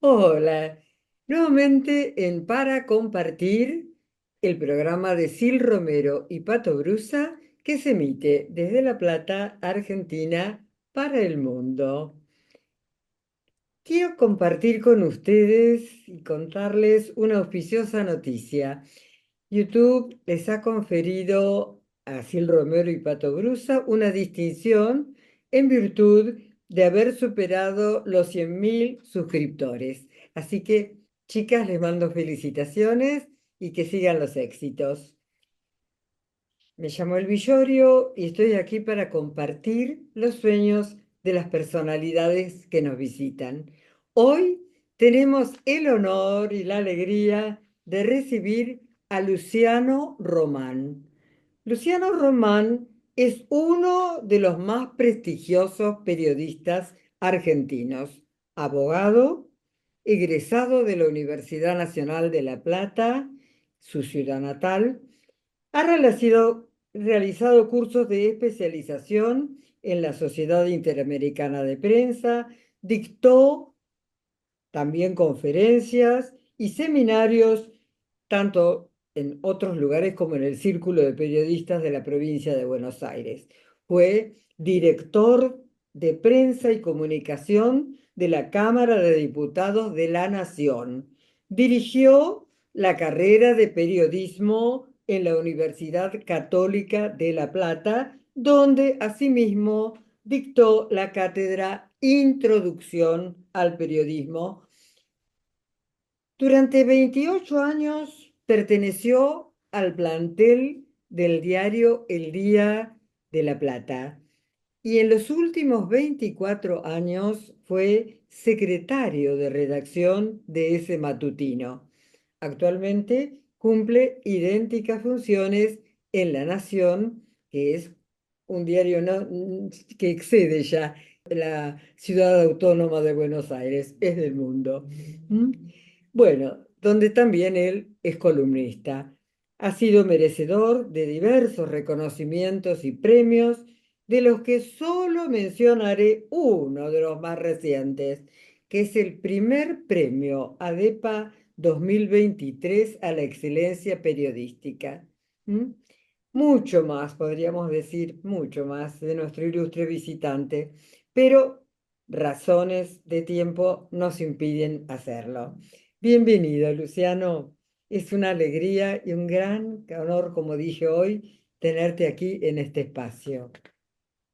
Hola, nuevamente en Para Compartir, el programa de Sil Romero y Pato Brusa que se emite desde La Plata, Argentina, para el mundo. Quiero compartir con ustedes y contarles una auspiciosa noticia. YouTube les ha conferido a Sil Romero y Pato Brusa una distinción en virtud de haber superado los 100.000 suscriptores. Así que, chicas, les mando felicitaciones y que sigan los éxitos. Me llamo El Villorio y estoy aquí para compartir los sueños de las personalidades que nos visitan. Hoy tenemos el honor y la alegría de recibir a Luciano Román. Luciano Román es uno de los más prestigiosos periodistas argentinos, abogado, egresado de la Universidad Nacional de La Plata, su ciudad natal. Ha realizado cursos de especialización en la Sociedad Interamericana de Prensa, dictó también conferencias y seminarios, tanto en otros lugares como en el Círculo de Periodistas de la provincia de Buenos Aires. Fue director de prensa y comunicación de la Cámara de Diputados de la Nación. Dirigió la carrera de periodismo en la Universidad Católica de La Plata, donde asimismo dictó la cátedra Introducción al Periodismo. Durante 28 años perteneció al plantel del diario El Día de La Plata y en los últimos 24 años fue secretario de redacción de ese matutino. Actualmente cumple idénticas funciones en La Nación, que es un diario que excede ya la ciudad autónoma de Buenos Aires, es del mundo. ¿Mm? Bueno, donde también él es columnista. Ha sido merecedor de diversos reconocimientos y premios, de los que solo mencionaré uno de los más recientes, que es el primer premio ADEPA 2023 a la excelencia periodística. ¿Mm? Mucho más, podríamos decir, mucho más de nuestro ilustre visitante, pero razones de tiempo nos impiden hacerlo. Bienvenido, Luciano. Es una alegría y un gran honor, como dije hoy, tenerte aquí en este espacio.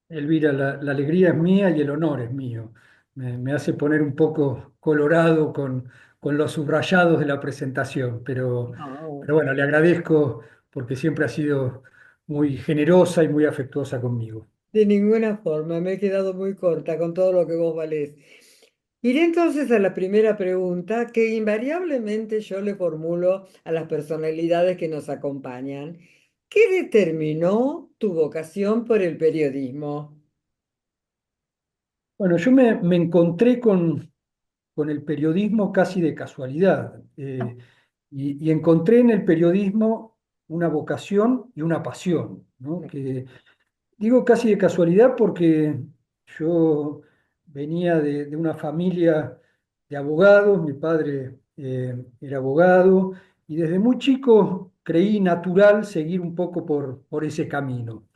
Elvira, la alegría es mía y el honor es mío. Me hace poner un poco colorado con los subrayados de la presentación, No, pero bueno, le agradezco porque siempre ha sido muy generosa y muy afectuosa conmigo. de ninguna forma, me he quedado muy corta con todo lo que vos valés. Iré entonces a la primera pregunta que invariablemente yo le formulo a las personalidades que nos acompañan. ¿Qué determinó tu vocación por el periodismo? Bueno, yo me encontré con el periodismo casi de casualidad y encontré en el periodismo una vocación y una pasión, ¿no? Que digo casi de casualidad porque yo venía de una familia de abogados, mi padre era abogado y desde muy chico creí natural seguir un poco por ese camino.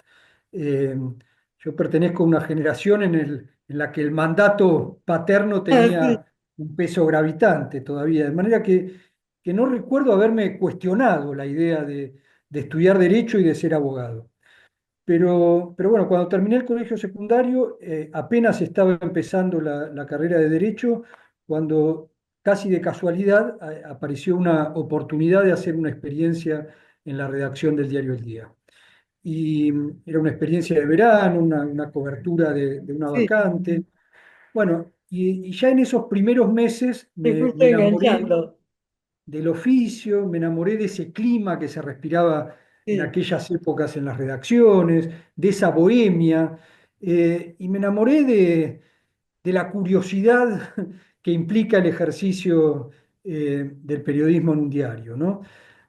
Eh, yo pertenezco a una generación en la que el mandato paterno Ah, sí. tenía un peso gravitante todavía, de manera que no recuerdo haberme cuestionado la idea de estudiar derecho y de ser abogado. Pero bueno, cuando terminé el colegio secundario, apenas estaba empezando la carrera de Derecho, cuando casi de casualidad apareció una oportunidad de hacer una experiencia en la redacción del diario El Día. Y era una experiencia de verano, una cobertura de una Sí, vacante. Bueno, y ya en esos primeros meses te me fuiste enamoré enganchando. del oficio, me enamoré de ese clima que se respiraba en Sí. aquellas épocas en las redacciones, de esa bohemia, y me enamoré de la curiosidad que implica el ejercicio del periodismo en un diario, ¿no?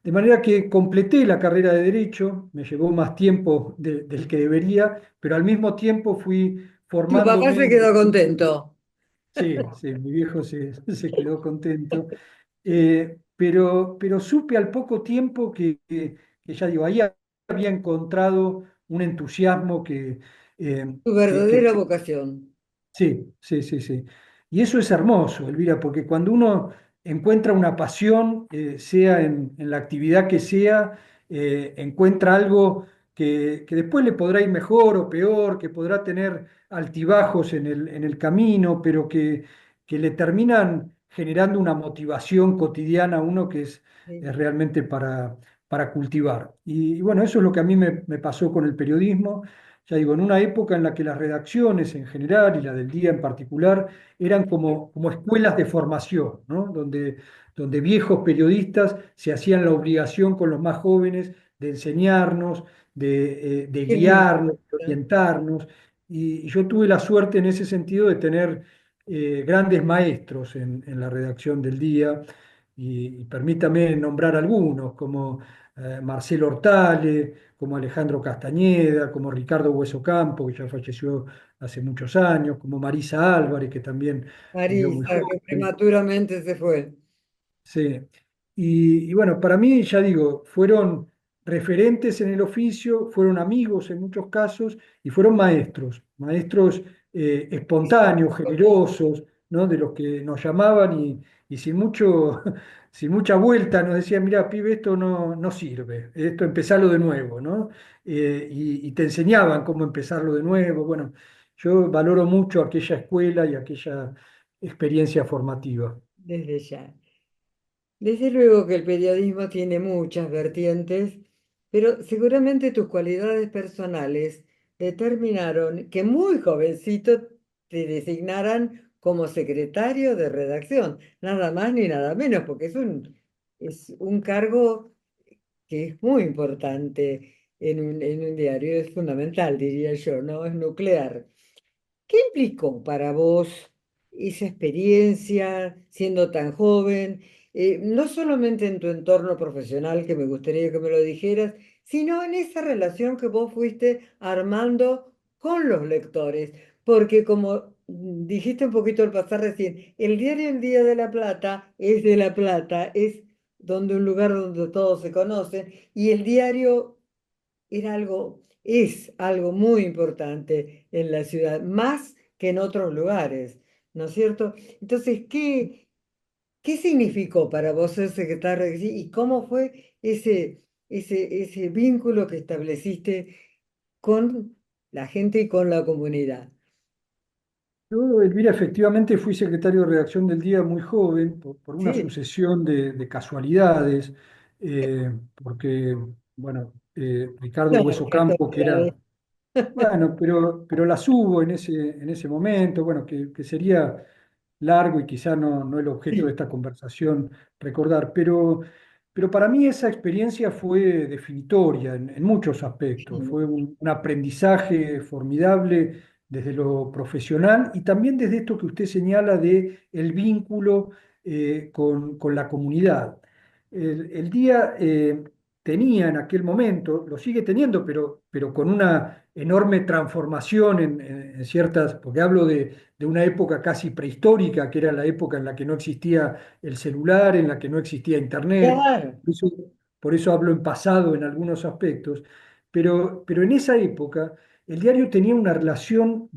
De manera que completé la carrera de Derecho, me llevó más tiempo del que debería, pero al mismo tiempo fui Tu papá formándome se en quedó distintos. contento. Sí, sí, mi viejo se quedó contento. Pero supe al poco tiempo que ya digo, ahí había encontrado un entusiasmo eh, Tu que verdadera vocación. sí, sí, sí, sí. Y eso es hermoso, Elvira, porque cuando uno encuentra una pasión, sea en la actividad que sea, encuentra algo que después le podrá ir mejor o peor, que podrá tener altibajos en el camino, pero que le terminan generando una motivación cotidiana a uno que Sí, es realmente para cultivar. Y bueno, eso es lo que a mí me pasó con el periodismo. Ya digo, en una época en la que las redacciones en general y la del día en particular eran como escuelas de formación, ¿no? Donde viejos periodistas se hacían la obligación con los más jóvenes de enseñarnos, de qué lindo, guiarnos, de ¿no? orientarnos. Y yo tuve la suerte en ese sentido de tener grandes maestros en la redacción del día. Y permítame nombrar algunos, como Marcelo Hortale, como Alejandro Castañeda, como Ricardo Hueso Campo, que ya falleció hace muchos años, como Marisa Álvarez, que también murió muy Marisa, que joven. prematuramente se fue. Sí. Y bueno, para mí, ya digo, fueron referentes en el oficio, fueron amigos en muchos casos y fueron maestros, maestros espontáneos, generosos, ¿no? De los que nos llamaban y sin sin mucha vuelta nos decían, mira, pibe, esto no sirve, esto empezarlo de nuevo, ¿no? Y te enseñaban cómo empezarlo de nuevo. Bueno, yo valoro mucho aquella escuela y aquella experiencia formativa. Desde ya. Desde luego que el periodismo tiene muchas vertientes, pero seguramente tus cualidades personales determinaron que muy jovencito te designaran como secretario de redacción, nada más ni nada menos, porque es un cargo que es muy importante en un diario, es fundamental, diría yo, ¿no? Es nuclear. ¿Qué implicó para vos esa experiencia siendo tan joven? No solamente en tu entorno profesional, que me gustaría que me lo dijeras, sino en esa relación que vos fuiste armando con los lectores. Porque como dijiste un poquito al pasar recién, el diario El Día de la Plata es de La Plata, es donde un lugar donde todos se conocen, y el diario es algo muy importante en la ciudad, más que en otros lugares, ¿no es cierto? Entonces, ¿qué significó para vos ser secretario de Exi- y cómo fue ese vínculo que estableciste con la gente y con la comunidad? Yo, Elvira, efectivamente fui secretario de redacción del día muy joven, por una Sí, sucesión de casualidades, porque, bueno, Ricardo no, Hueso qué Campo, que era, casualidades. bueno, pero las hubo en ese momento, bueno, que sería largo y quizá no el objeto de Sí, esta conversación recordar, pero para mí esa experiencia fue definitoria en muchos aspectos, sí. fue un aprendizaje formidable desde lo profesional y también desde esto que usted señala de el vínculo con la comunidad. El día tenía en aquel momento, lo sigue teniendo, pero con una enorme transformación en ciertas, porque hablo de una época casi prehistórica, que era la época en la que no existía el celular, en la que no existía internet. Claro. Por eso, por eso hablo en pasado en algunos aspectos. Pero en esa época el diario tenía una relación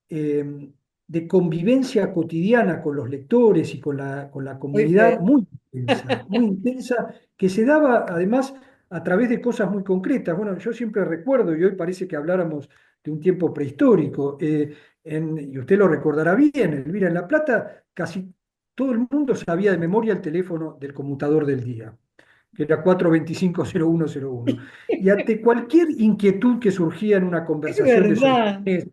eh, de convivencia cotidiana con los lectores y con la Muy comunidad feo. muy intensa, que se daba además a través de cosas muy concretas. Bueno, yo siempre recuerdo, y hoy parece que habláramos de un tiempo prehistórico, y usted lo recordará bien, Elvira, en La Plata casi todo el mundo sabía de memoria el teléfono del conmutador del día, que era 425-0101. Y ante cualquier inquietud que surgía en una Es conversación de verdad. sobremesa,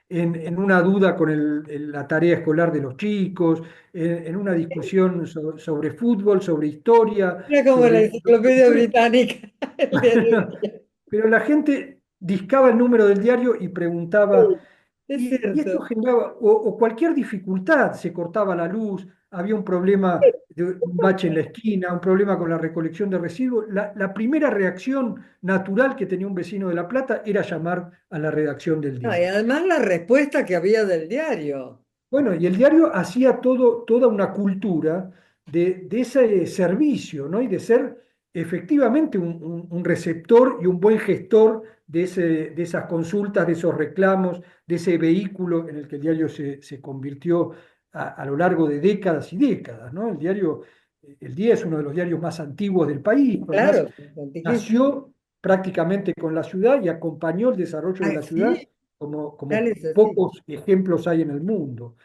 en una duda con la tarea escolar de los chicos, en una discusión sobre fútbol, sobre historia, Era como la sobre lo que enciclopedia fuera. británica, el diario del día. Pero la gente discaba el número del diario y preguntaba, Sí, es y esto cierto. generaba, o cualquier dificultad, se cortaba la luz, había un problema de un bache en la esquina, un problema con la recolección de residuos. La primera reacción natural que tenía un vecino de La Plata era llamar a la redacción del No, y día. además la respuesta que había del diario. Bueno, y el diario hacía toda una cultura de ese servicio, ¿no? Y de ser efectivamente un receptor y un buen gestor de esas consultas, de esos reclamos, de ese vehículo en el que el diario se convirtió a lo largo de décadas y décadas, ¿no? El Día es uno de los diarios más antiguos del país, además Claro, antiquísimo. nació prácticamente con la ciudad y acompañó el desarrollo de Ah, la ciudad sí, tal como es así. pocos ejemplos hay en el mundo.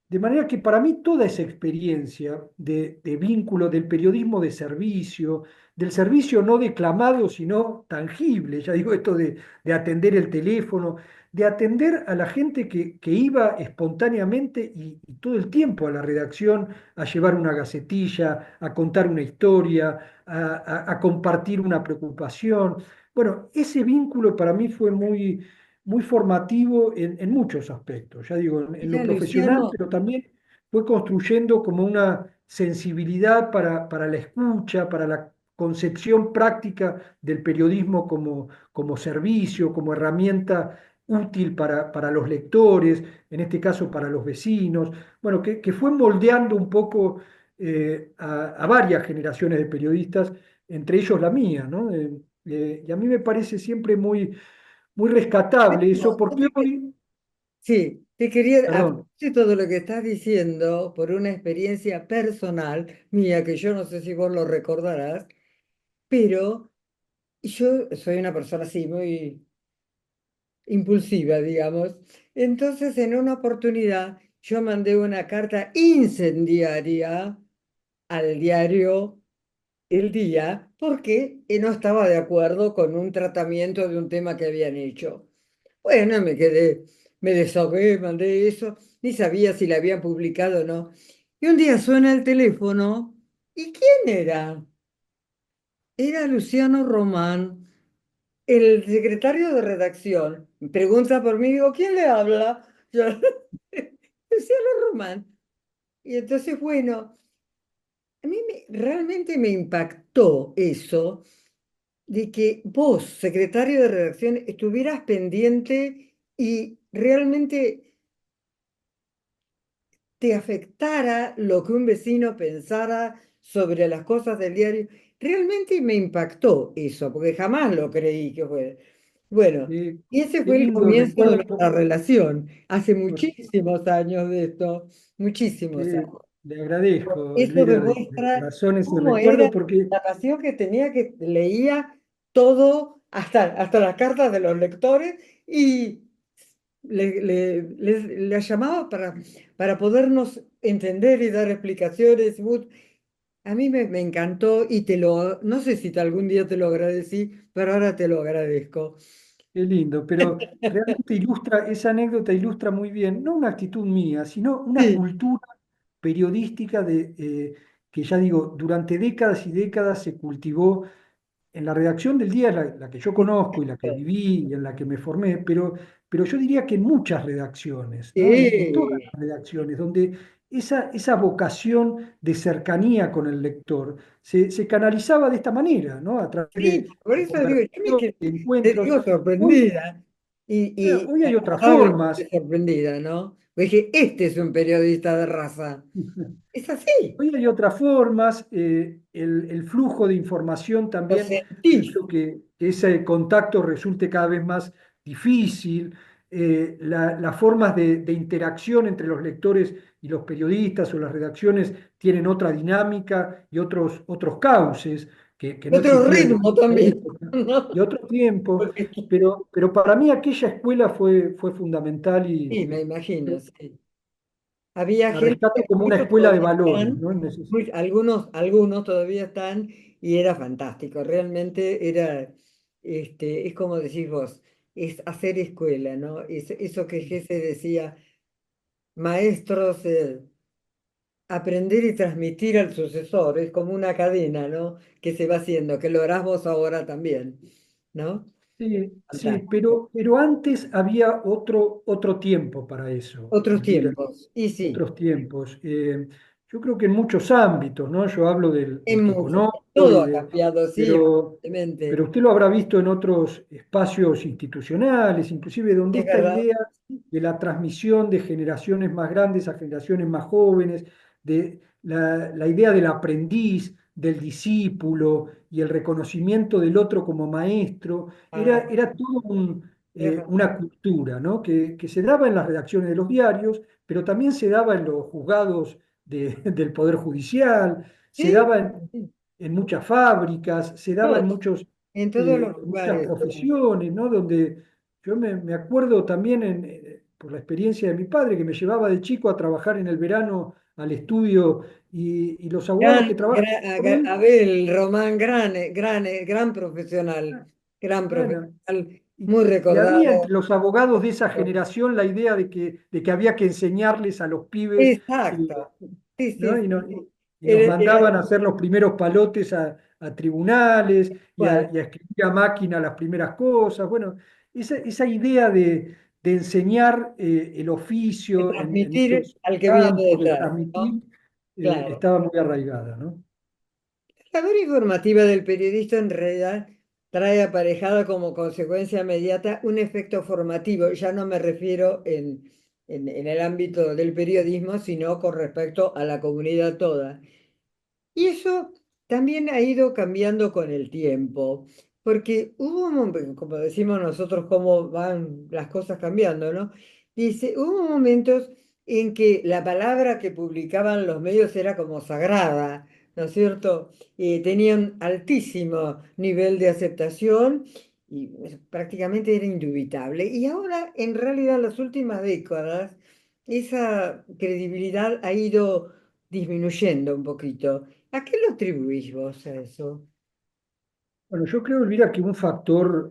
De manera que para mí toda esa experiencia de vínculo del periodismo de servicio, del servicio no declamado, sino tangible, ya digo esto de atender el teléfono, de atender a la gente que iba espontáneamente y todo el tiempo a la redacción a llevar una gacetilla, a contar una historia, a compartir una preocupación. Bueno, ese vínculo para mí fue muy formativo en muchos aspectos, ya digo, en lo Mira, profesional, Luciano, pero también fue construyendo como una sensibilidad para la escucha, para la concepción práctica del periodismo como servicio, como herramienta útil para los lectores, en este caso para los vecinos, bueno, que fue moldeando un poco a varias generaciones de periodistas, entre ellos la mía, ¿no? Y a mí me parece siempre muy rescatable eso, no, porque hoy, sí, te quería, a perdón, propósito de lo que estás diciendo, por una experiencia personal mía, que yo no sé si vos lo recordarás, pero yo soy una persona así, muy impulsiva, digamos. Entonces, en una oportunidad, yo mandé una carta incendiaria al diario El Día porque no estaba de acuerdo con un tratamiento de un tema que habían hecho. Bueno, me desahogué, mandé eso, ni sabía si la habían publicado o no. Y un día suena el teléfono. ¿Y quién era? Era Luciano Román, el secretario de redacción. Pregunta por mí, digo, ¿quién le habla? Yo, Luciano Román. Y entonces, bueno, realmente me impactó eso de que vos, secretario de redacción, estuvieras pendiente y realmente te afectara lo que un vecino pensara sobre las cosas del diario. Realmente me impactó eso, porque jamás lo creí que fuera. Bueno, qué, y ese qué fue el lindo comienzo de recuerdo, nuestra relación, hace pues, muchísimos años de esto, muchísimos que años. le agradezco, Eso Elvira, de demuestra corazón ese cómo era recuerdo, porque la pasión que tenía, que leía todo, hasta las cartas de los lectores, y la llamaba para podernos entender y dar explicaciones. A mí me encantó y no sé si algún día te lo agradecí, pero ahora te lo agradezco. qué lindo, pero realmente esa anécdota ilustra muy bien, no una actitud mía, sino una Sí, cultura periodística que ya digo, durante décadas y décadas se cultivó en la redacción del día, la que yo conozco y la que viví y en la que me formé, pero yo diría que en muchas redacciones, ¿no? En todas sí, las redacciones, donde esa vocación de cercanía con el lector se canalizaba de esta manera, ¿no? A través sí, por de eso digo, yo me conversaciones, quedé, de te encuentros. digo, Hoy, sorprendida y hoy hay otras agradablemente formas. sorprendida, ¿no? Dije, este es un periodista de raza. Es así, Hoy hay otras formas, el flujo de información lo también ha sentís. hecho que ese contacto resulte cada vez más difícil, las formas de interacción entre los lectores y los periodistas o las redacciones tienen otra dinámica y otros cauces que no Otro existían en ritmo esa también, época ¿no? y otro tiempo, Porque pero para mí aquella escuela fue fundamental y sí, me imagino, sí. Había la gente, rescato como una muchos escuela de todavía valores, están, ¿no? algunos todavía están, y era fantástico, realmente era, es como decís vos, es hacer escuela, ¿no? Eso que Gese decía, maestros, aprender y transmitir al sucesor, es como una cadena, ¿no? Que se va haciendo, que lo harás vos ahora también, ¿no? Sí, sí, Fantástico. pero antes había otro tiempo para eso, Otros Elvira, tiempos, y sí, otros tiempos. yo creo que en muchos ámbitos, ¿no? Yo hablo del En que mucho. conozco, Todo ha cambiado, sí, pero, pero evidentemente. usted lo habrá visto en otros espacios institucionales, inclusive donde Es esta verdad. idea de la transmisión de generaciones más grandes a generaciones más jóvenes, de la idea del aprendiz, del discípulo y el reconocimiento del otro como maestro, Ah, era todo tienes razón. una cultura, ¿no? Que se daba en las redacciones de los diarios, pero también se daba en los juzgados del Poder Judicial, se Sí, daba sí, en muchas fábricas, se daba todo, en todos los en muchas lugares. profesiones, ¿no? Donde yo me acuerdo también por la experiencia de mi padre, que me llevaba de chico a trabajar en el verano al estudio y los abogados que trabajan con él, Abel Román, gran gran bueno, profesional, muy y había recordado. entre los abogados de esa generación la idea de que había que enseñarles a los pibes, eh, Exacto. Sí, ¿no? sí, sí, sí. Y nos Era, mandaban a hacer los primeros palotes a tribunales igual, y a escribir a máquina las primeras cosas. Bueno, esa idea de enseñar el de oficio en transmitir muchos al que viene campos, de detrás, transmitir, ¿no? Claro. estaba muy arraigada, ¿no? La labor informativa del periodista en realidad trae aparejada como consecuencia inmediata un efecto formativo. Ya no me refiero en el ámbito del periodismo, sino con respecto a la comunidad toda. Y eso también ha ido cambiando con el tiempo, porque hubo un momento, como decimos nosotros, cómo van las cosas cambiando, ¿no? Dice, hubo momentos en que la palabra que publicaban los medios era como sagrada, ¿no es cierto? Tenían altísimo nivel de aceptación y prácticamente era indubitable. Y ahora, en realidad, en las últimas décadas, esa credibilidad ha ido disminuyendo un poquito. ¿A qué lo atribuís vos a eso? Bueno, yo creo, Elvira, que un factor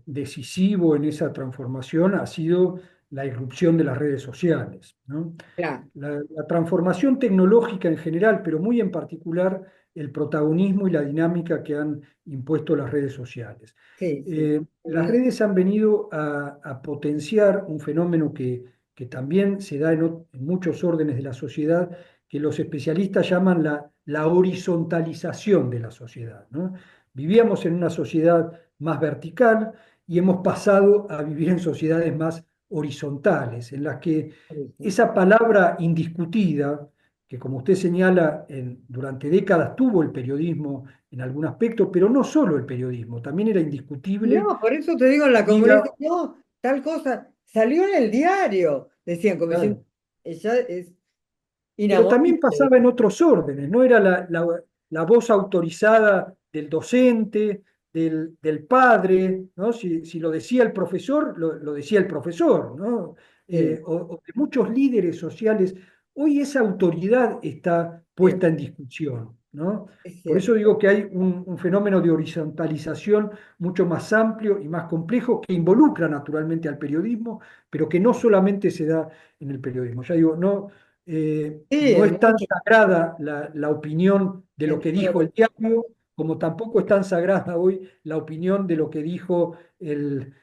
decisivo en esa transformación ha sido la irrupción de las redes sociales, ¿no? Claro, La transformación tecnológica en general, pero muy en particular el protagonismo y la dinámica que han impuesto las redes sociales. sí, sí. Las redes han venido a potenciar un fenómeno que también se da en muchos órdenes de la sociedad, que los especialistas llaman la horizontalización de la sociedad, ¿no? Vivíamos en una sociedad más vertical y hemos pasado a vivir en sociedades más horizontales, en las que Por eso. esa palabra indiscutida, que como usted señala, durante décadas tuvo el periodismo en algún aspecto, pero no solo el periodismo, también era indiscutible No, por eso te digo en la que comunidad, diga, no, tal cosa, salió en el diario, decían, como diciendo, claro, ella es pero también inamovible. pasaba en otros órdenes, no era la voz autorizada del docente, del padre, ¿no? Si lo decía el profesor, lo decía el profesor, ¿no? Sí, O de muchos líderes sociales. Hoy esa autoridad está puesta cierto, en discusión, ¿no? es Por eso cierto. digo que hay un fenómeno de horizontalización mucho más amplio y más complejo que involucra naturalmente al periodismo, pero que no solamente se da en el periodismo. Ya digo, Sí, no en es tan muchos, sagrada la opinión de lo en que todos dijo los el diario, como tampoco es tan sagrada hoy la opinión de lo que dijo el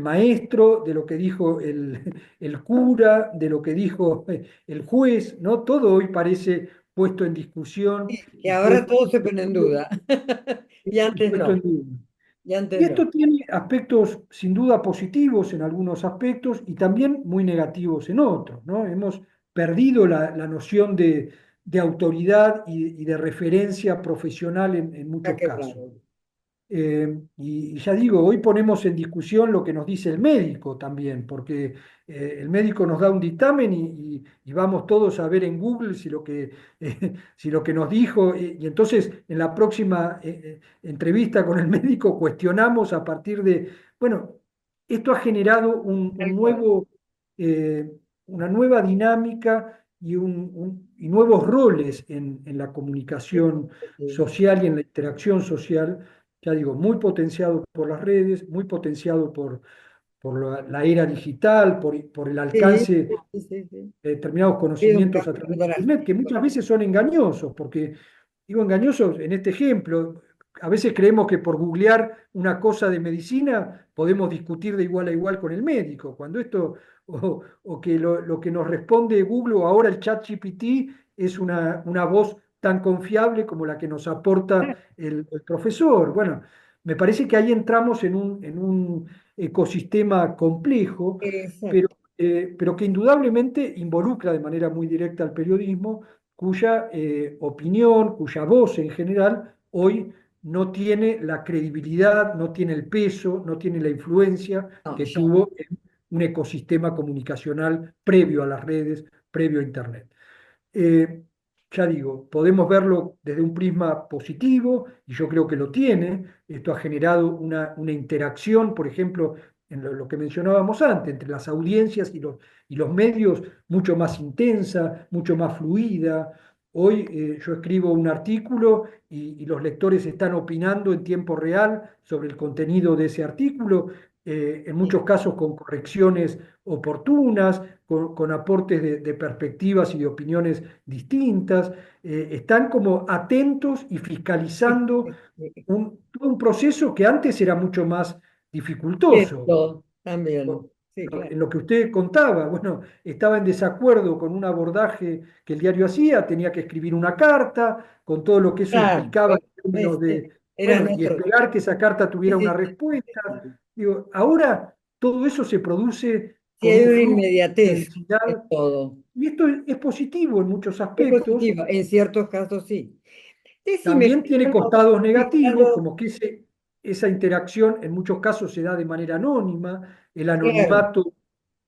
maestro, de lo que dijo el cura, de lo que dijo el juez, ¿no? Todo hoy parece puesto en discusión que ahora todo se pone en duda. Y y antes puesto en no, duda. y antes Y no. esto tiene aspectos sin duda positivos en algunos aspectos y también muy negativos en otros, ¿no? Hemos perdido la noción de autoridad y de referencia profesional en Está muchos casos. claro. Y ya digo, hoy ponemos en discusión lo que nos dice el médico también, porque el médico nos da un dictamen y vamos todos a ver en Google si lo que nos dijo, y entonces en la próxima entrevista con el médico cuestionamos a partir de, bueno, esto ha generado Tal cual. eh, una nueva dinámica y nuevos roles en la Sí, comunicación sí. social y en la interacción social, ya digo, muy potenciado por las redes, muy potenciado por la era digital, por el Sí, alcance sí, sí, sí. de determinados Ha habido un conocimientos a cambio través de Internet, que drástico. muchas veces son engañosos, porque digo engañosos en este ejemplo. A veces creemos que por googlear una cosa de medicina podemos discutir de igual a igual con el médico, cuando esto, o que lo que nos responde Google o ahora el chat GPT es una voz tan confiable como la que nos aporta el profesor. Bueno, me parece que ahí entramos en un ecosistema complejo, pero, Exacto. pero que indudablemente involucra de manera muy directa al periodismo, cuya opinión, cuya voz en general hoy no tiene la credibilidad, no tiene el peso, no tiene la influencia No, que ya, tuvo en un ecosistema comunicacional previo a las redes, previo a Internet. Eh, ya digo, podemos verlo desde un prisma positivo, y yo creo que lo tiene. Esto ha generado una interacción, por ejemplo, en lo que mencionábamos antes, entre las audiencias y los medios, mucho más intensa, mucho más fluida. Hoy yo escribo un artículo y los lectores están opinando en tiempo real sobre el contenido de ese artículo, en sí, muchos casos con correcciones oportunas, con aportes de perspectivas y de opiniones distintas. Están como atentos y sí, fiscalizando sí, sí. todo un proceso que antes era mucho más dificultoso. Esto también, sí, claro. En lo que usted contaba, bueno, estaba en desacuerdo con un abordaje que el diario hacía, tenía que escribir una carta con todo lo que eso Claro, implicaba en términos de, eran bueno, y otros. esperar que esa carta Sí, tuviera una sí, sí, sí, respuesta. sí. Digo, ahora todo eso se produce Sí, con hay un una flujo de inmediatez en densidad, todo. y esto es positivo en muchos Es aspectos. positivo, en ciertos casos sí. Decime, También tiene Fernando, costados negativos, Ricardo, como que esa interacción en muchos casos se da de manera anónima, el claro, anonimato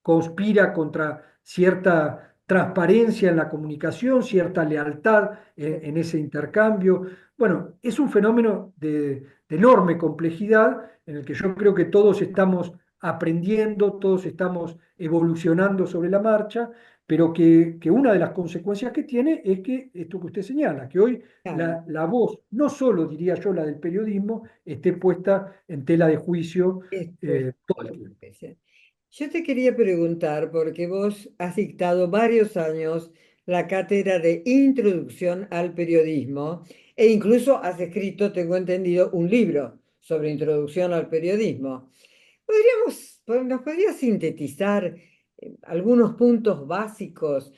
conspira contra cierta transparencia en la comunicación, cierta lealtad en ese intercambio. Bueno, es un fenómeno de enorme complejidad en el que yo creo que todos estamos aprendiendo, todos estamos evolucionando sobre la marcha, pero que una de las consecuencias que tiene es que esto que usted señala, que hoy claro, la voz, no solo diría yo la del periodismo, esté puesta en tela de juicio esto es todo el tiempo. especial. Yo te quería preguntar, porque vos has dictado varios años la cátedra de Introducción al Periodismo e incluso has escrito, tengo entendido, un libro sobre introducción al periodismo. ¿Nos podrías sintetizar algunos puntos básicos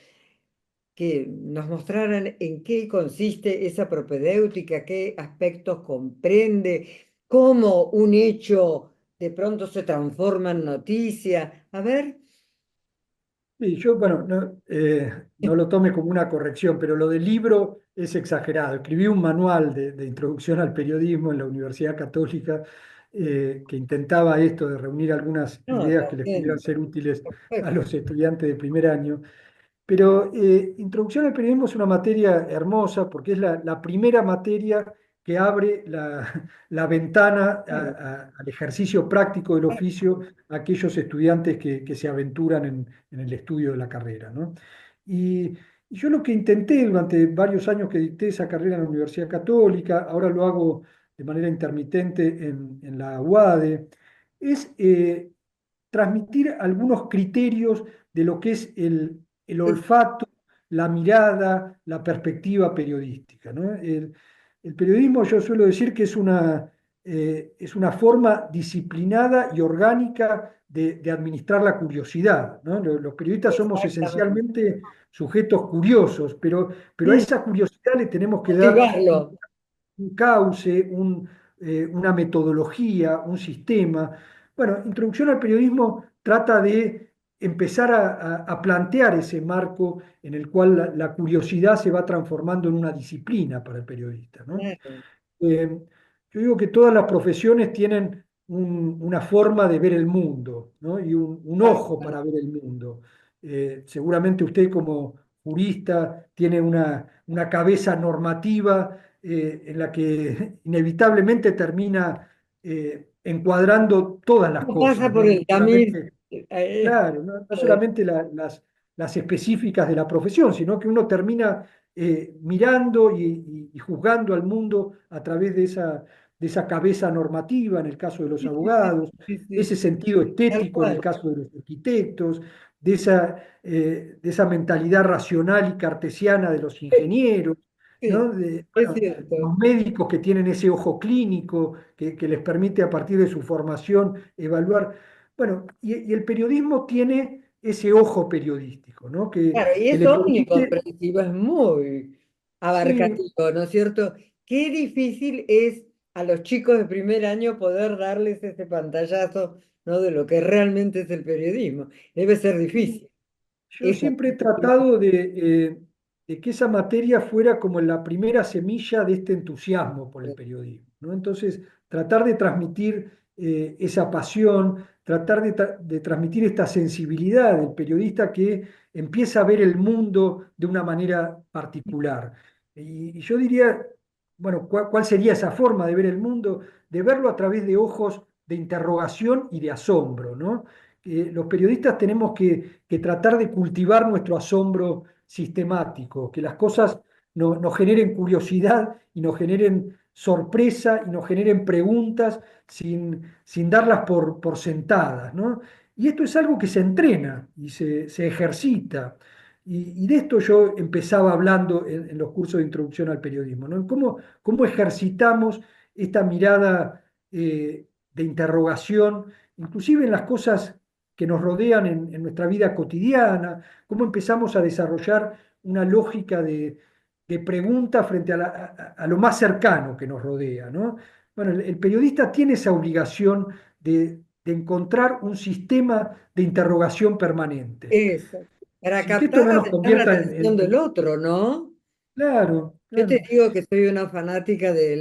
que nos mostraran en qué consiste esa propedéutica, qué aspectos comprende, cómo un hecho de pronto se transforma en noticia? A ver. Y yo, bueno, no lo tome como una corrección, pero lo del libro es exagerado. Escribí un manual de introducción al periodismo en la Universidad Católica, que intentaba esto de reunir algunas No, está ideas que les pudieran bien, ser útiles a perfecto. los estudiantes de primer año. Pero introducción al periodismo es una materia hermosa porque es la primera materia que abre la ventana Claro, al ejercicio práctico del oficio a aquellos estudiantes que se aventuran en el estudio de la carrera, ¿no? Y yo lo que intenté durante varios años que dicté esa carrera en la Universidad Católica, ahora lo hago de manera intermitente en la UADE, es transmitir algunos criterios de lo que es el es olfato, la mirada, la perspectiva periodística, ¿no? El periodismo yo suelo decir que es una forma disciplinada y orgánica de administrar la curiosidad, ¿no? Los periodistas somos exactamente. esencialmente sujetos curiosos, pero a Sí, esa curiosidad le tenemos que dar motivarlo. un cauce, una metodología, un sistema. Bueno, Introducción al Periodismo trata de empezar a plantear ese marco en el cual la curiosidad se va transformando en una disciplina para el periodista, ¿no? Claro, Yo digo que todas las profesiones tienen una forma de ver el mundo, ¿no? Y un ojo basta. para ver el mundo. Seguramente usted como jurista tiene una cabeza normativa en la que inevitablemente termina encuadrando todas las No pasa cosas, por ¿no? No el tamiz. solamente, eh, claro, no solamente las específicas de la profesión, sino que uno termina mirando y juzgando al mundo a través de esa cabeza normativa en el caso de los sí, sí, sí, abogados, sí, de sí, ese sentido tal estético en el cual. caso de los arquitectos, de esa mentalidad racional y cartesiana de los ingenieros, Sí, ¿no? es Bueno, cierto. los médicos que tienen ese ojo clínico que les permite a partir de su formación evaluar. Bueno, y el periodismo tiene ese ojo periodístico, ¿no? Claro, y Que es le permite, omnicomprensivo, es muy sí, abarcativo, ¿no es cierto? Qué difícil es a los chicos de primer año poder darles ese pantallazo, ¿no? De lo que realmente es el periodismo. Debe ser difícil. yo Esa- siempre he tratado de que esa materia fuera como la primera semilla de este entusiasmo por el periodismo, ¿no? Entonces, tratar de transmitir esa pasión, tratar de transmitir esta sensibilidad del periodista que empieza a ver el mundo de una manera particular. Y yo diría, bueno, ¿cuál sería esa forma de ver el mundo? De verlo a través de ojos de interrogación y de asombro, ¿no? Los periodistas tenemos que tratar de cultivar nuestro asombro sistemático, que las cosas nos generen curiosidad y nos generen sorpresa y nos generen preguntas sin darlas por sentadas, ¿no? Y esto es algo que se entrena y se ejercita. Y de esto yo empezaba hablando en los cursos de introducción al periodismo, ¿no? Cómo ejercitamos esta mirada de interrogación, inclusive en las cosas que nos rodean en nuestra vida cotidiana, cómo empezamos a desarrollar una lógica de pregunta frente a lo más cercano que nos rodea, ¿no? Bueno, el periodista tiene esa obligación de encontrar un sistema de interrogación permanente, Eso, para sin que esto captar no nos además la convierta atención del otro, ¿no? claro, Yo te claro. digo que soy una fanática de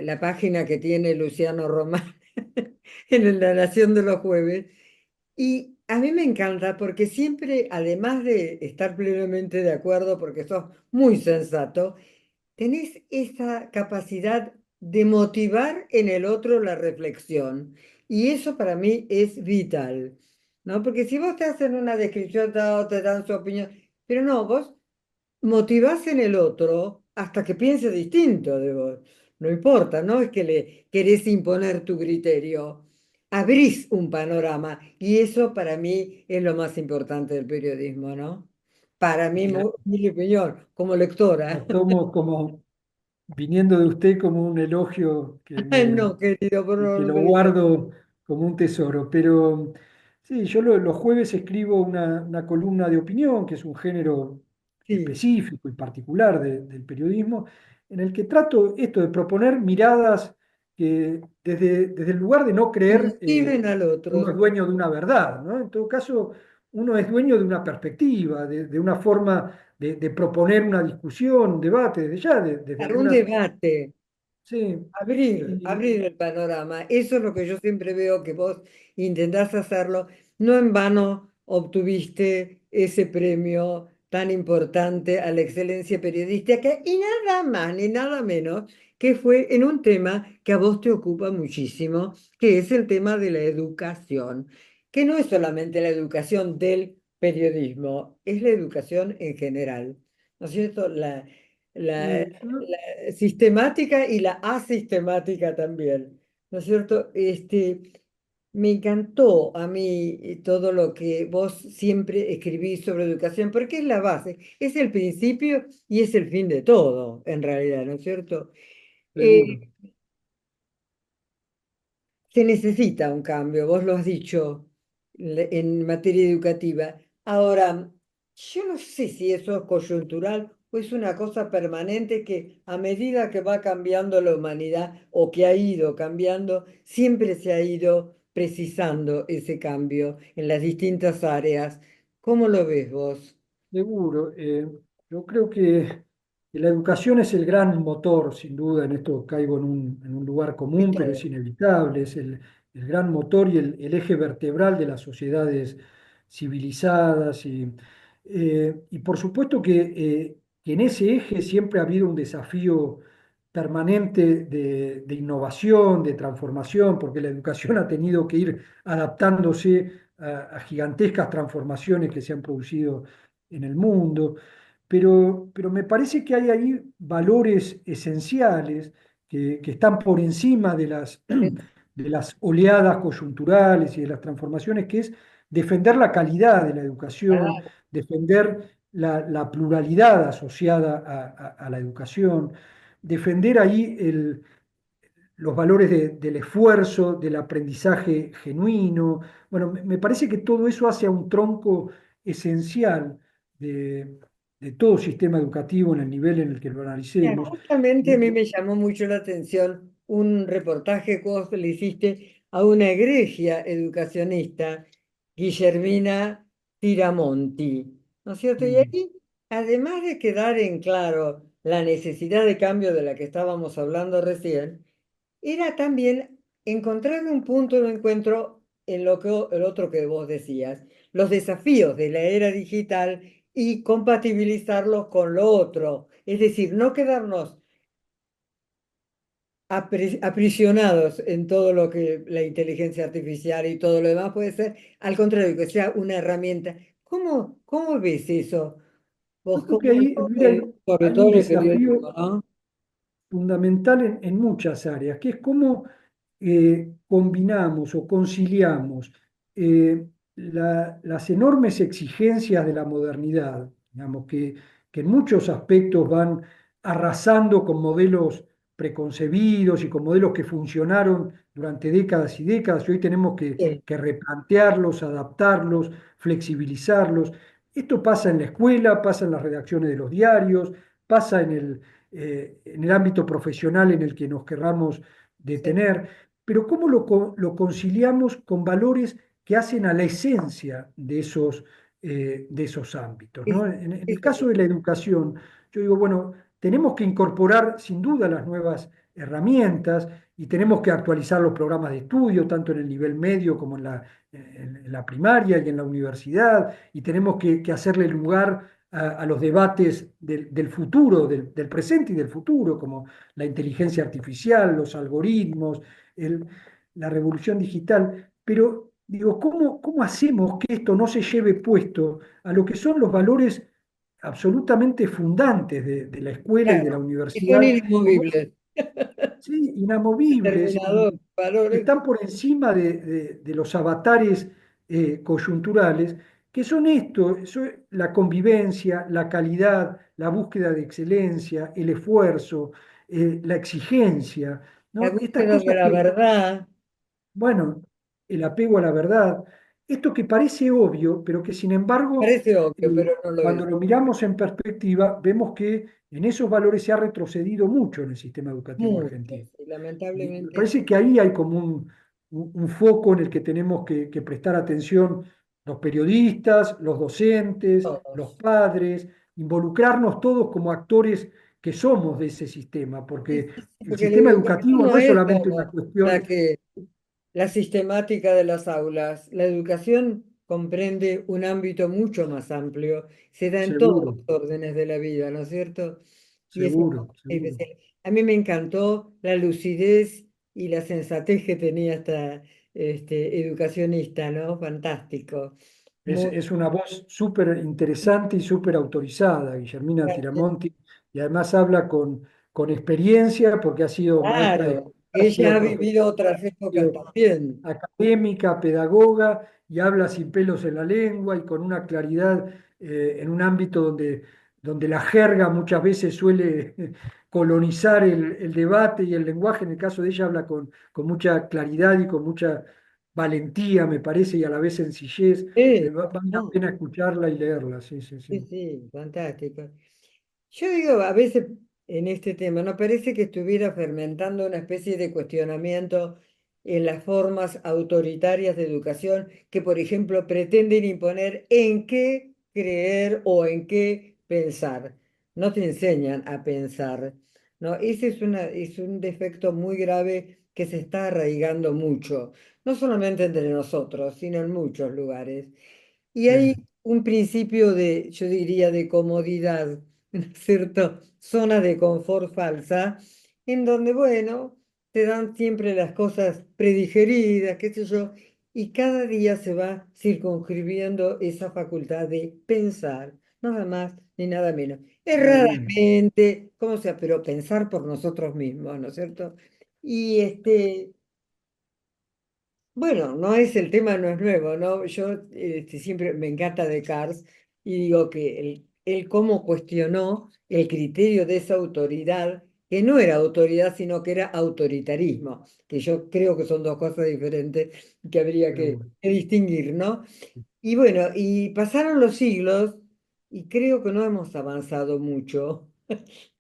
la página que tiene Luciano Román en La Nación de los Jueves. Y a mí me encanta porque siempre, además de estar plenamente de acuerdo, porque sos muy sensato, tenés esa capacidad de motivar en el otro la reflexión. Y eso para mí es vital, ¿no? Porque si vos te hacen una descripción, te dan su opinión, pero no, vos motivás en el otro hasta que piense distinto de vos. No importa, no es que le querés imponer tu criterio. Abrís un panorama y eso para mí es lo más importante del periodismo, ¿no? Para mí, Y mi opinión, como lectora. la tomo como viniendo de usted como un elogio Ay, no, querido, pero no, que no lo me digas. guardo como un tesoro. Pero sí, yo los jueves escribo una columna de opinión, que es un género Sí, específico y particular del periodismo, en el que trato esto de proponer miradas que desde el lugar de no que creer motiven al que uno otro. es dueño de una verdad, ¿no? En todo caso, uno es dueño de una perspectiva, de una forma de proponer una discusión, un debate, desde ya, desde Para un algunas... debate. Sí, y, Abrir el panorama. Eso es lo que yo siempre veo que vos intentás hacerlo. No en vano obtuviste ese premio tan importante a la excelencia periodística y nada más ni nada menos que fue en un tema que a vos te ocupa muchísimo, que es el tema de la educación, que no es solamente la educación del periodismo, es la educación en general. ¿No es cierto? La, yo sistemática y la asistemática también, ¿no es cierto? Me encantó a mí todo lo que vos siempre escribís sobre educación, porque es la base, es el principio y es el fin de todo, en realidad, ¿no es cierto? seguro. Eh, Se necesita un cambio, vos lo has dicho en materia educativa. Ahora, yo no sé si eso es coyuntural o es una cosa permanente que a medida que va cambiando la humanidad o que ha ido cambiando, siempre se ha ido precisando ese cambio en las distintas áreas. ¿Cómo lo ves vos? Seguro. Yo creo que la educación es el gran motor, sin duda, en esto caigo en un lugar De común, pero todo. es inevitable, es el gran motor y el eje vertebral de las sociedades civilizadas. Y por supuesto que en ese eje siempre ha habido un desafío permanente de innovación, de transformación, porque la educación ha tenido que ir adaptándose a gigantescas transformaciones que se han producido en el mundo, pero me parece que hay ahí valores esenciales que están por encima de las oleadas coyunturales y de las transformaciones, que es defender la calidad de la educación, Ah, defender la pluralidad asociada a la educación, defender ahí los valores del esfuerzo, del aprendizaje genuino. Bueno, me parece que todo eso hace a un tronco esencial de todo sistema educativo en el nivel en el que lo Mira, analicemos. justamente a mí Y- me llamó mucho la atención un reportaje que vos le hiciste a una egregia educacionista, Guillermina Tiramonti, ¿no es cierto? Y mm, ahí, además de quedar en claro la necesidad de cambio de la que estábamos hablando recién, era también encontrar un punto de encuentro en lo que el otro que vos decías, los desafíos de la era digital y compatibilizarlos con lo otro. Es decir, no quedarnos aprisionados en todo lo que la inteligencia artificial y todo lo demás puede ser, al contrario, que sea una herramienta. ¿Cómo ves eso? yo Vos, creo que ¿cómo ahí, mira, sobre hay un todo en el desafío periodismo, ¿no? fundamental en muchas áreas, que es cómo combinamos o conciliamos las enormes exigencias de la modernidad, digamos, que en muchos aspectos van arrasando con modelos preconcebidos y con modelos que funcionaron durante décadas y décadas, y hoy tenemos Sí, que replantearlos, adaptarlos, flexibilizarlos. Esto pasa en la escuela, pasa en las redacciones de los diarios, pasa en el ámbito profesional en el que nos querramos sí. detener, pero ¿cómo lo conciliamos con valores que hacen a la esencia de esos ámbitos? ¿No? En el Eso caso de la educación, yo digo, bueno, tenemos que incorporar sin duda las nuevas herramientas y tenemos que actualizar los programas de estudio, tanto en el nivel medio como en la primaria y en la universidad, y tenemos que hacerle lugar a los debates del futuro, del presente y del futuro, como la inteligencia artificial, los algoritmos, el- la revolución digital. Pero digo, ¿cómo hacemos que esto no se lleve puesto a lo que son los valores absolutamente fundantes de la escuela y de la claro, y son universidad, como inamovibles. sí, inamovibles Determinados que valores. están por encima de los avatares coyunturales, que son esto, la convivencia, la calidad, la búsqueda de excelencia, el esfuerzo, la exigencia, La ¿no? Estas búsqueda de cosas la que, verdad bueno, el apego a la verdad, esto que parece obvio, pero que sin embargo, parece obvio, eh, pero no lo es. cuando lo miramos en perspectiva, vemos que en esos valores se ha retrocedido mucho en el sistema educativo Mucho, argentino. y Y me lamentablemente parece que ahí hay como un foco en el que tenemos que prestar atención los periodistas, los docentes, los todos. padres, involucrarnos todos como actores que somos de ese sistema, Sí, porque sí, sí, el porque la sistema educación educativo no no es es solamente una la cuestión, que la sistemática de las aulas. La educación comprende un ámbito mucho más amplio, se da en todos seguro, los órdenes de la vida, ¿no es cierto? Y es seguro, seguro. especial. A mí me encantó la lucidez y la sensatez que tenía esta educacionista, ¿no? Fantástico. Muy Es una voz súper interesante y súper autorizada, Guillermina Tiramonti, y además habla con experiencia porque ha sido maestra de claro. escuela, ha Ella sido ha vivido profesora, otras ha épocas sido también. académica, pedagoga, y habla sin pelos en la lengua y con una claridad en un ámbito donde la jerga muchas veces suele colonizar el debate y el lenguaje. En el caso de ella habla con mucha claridad y con mucha valentía, me parece, y a la vez sencillez. Sí, Vale la no, pena escucharla y leerla, sí, sí, sí, sí. sí, fantástico. Yo digo, a veces en este tema, ¿no parece que estuviera fermentando una especie de cuestionamiento en las formas autoritarias de educación que, por ejemplo, pretenden imponer en qué creer o en qué pensar? No te enseñan a pensar, ¿no? Ese es un defecto muy grave que se está arraigando mucho, no solamente entre nosotros, sino en muchos lugares. Y Sí. hay un principio de, yo diría, de comodidad, una cierta zona de confort falsa, en donde, bueno, te dan siempre las cosas predigeridas, qué sé yo, y cada día se va circunscribiendo esa facultad de pensar, nada más ni nada menos. Muy bien. Erradamente, como sea, pero pensar por nosotros mismos, ¿no es cierto? Y bueno, no es el tema, no es nuevo, ¿no? Yo siempre me encanta Descartes y digo que él cómo cuestionó el criterio de esa autoridad que no era autoridad, sino que era autoritarismo, que yo creo que son dos cosas diferentes que habría pero que distinguir, ¿no? Y bueno, y pasaron los siglos y creo que no hemos avanzado mucho.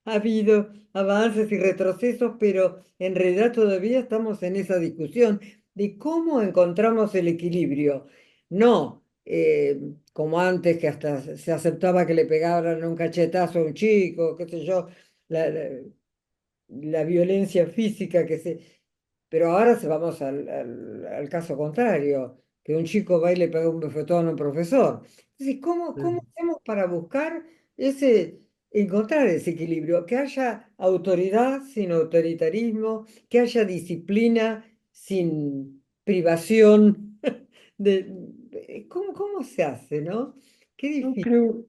Ha habido avances y retrocesos, pero en realidad todavía estamos en esa discusión de cómo encontramos el equilibrio. No como antes, que hasta se aceptaba que le pegaran un cachetazo a un chico, qué sé yo, la, la- la violencia física que se... Pero ahora se vamos al caso contrario, que un chico va y le pega un bofetón a un profesor. Entonces, ¿cómo eh, hacemos para buscar encontrar ese equilibrio? Que haya autoridad sin autoritarismo, que haya disciplina sin privación ¿cómo se hace, no? Qué yo difícil. creo,